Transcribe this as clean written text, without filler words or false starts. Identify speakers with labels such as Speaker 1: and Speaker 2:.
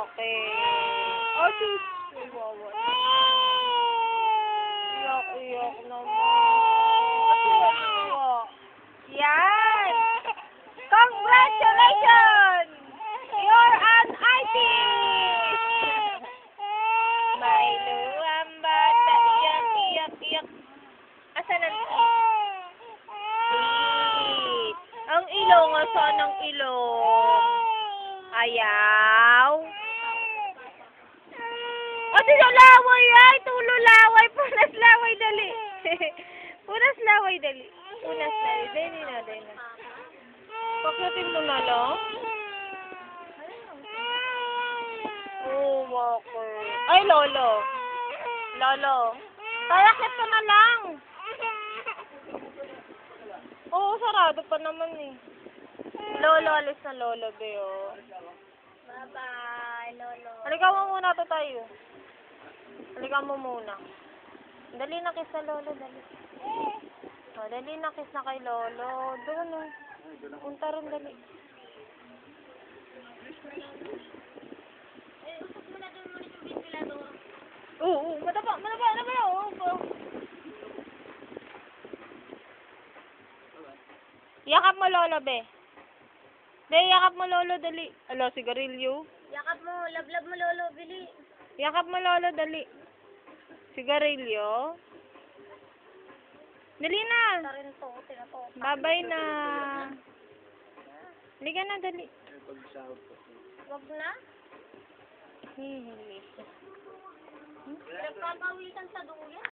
Speaker 1: akin. Oh, sis. Wawa. Iyak naman. Yan. Congratulations! You're an artist! May luwang bata. Iyak. Asan ang sweet? Ang ilong. Asan ang ilong? Ayaw. O, laway ay. Tulo laway. Punas laway, dali. Punas laway, dali. Dali na. Paklatin mo na lang. Oh, bakit? Ay, lolo. Tarakit ka na lang. Oo, sarado pa naman eh. Lolo, alis na lolo, Beo.
Speaker 2: Bye-bye, Lolo.
Speaker 1: Halika mo muna to tayo. Halika mo muna. Dali na kiss sa lolo, dali. Oh, dali na kiss na kay lolo. Doon oh. Punta rin, dali.
Speaker 2: Usap mo na doon muna yung ventilador.
Speaker 1: Oo, madapa yun. Yakap mo lolo, be. Yakap mo lolo, dali. Alo, sigarilyo.
Speaker 2: Yakap mo, lablab mo, Lolo, bili.
Speaker 1: Yakap mo lolo, dali. Sigarilyo. Dali na.
Speaker 2: Tarin to, tinato.
Speaker 1: Babay na. Liga na, dali.
Speaker 2: Wag na.
Speaker 1: Hihilis.
Speaker 2: Nagpapawisan sa duyan.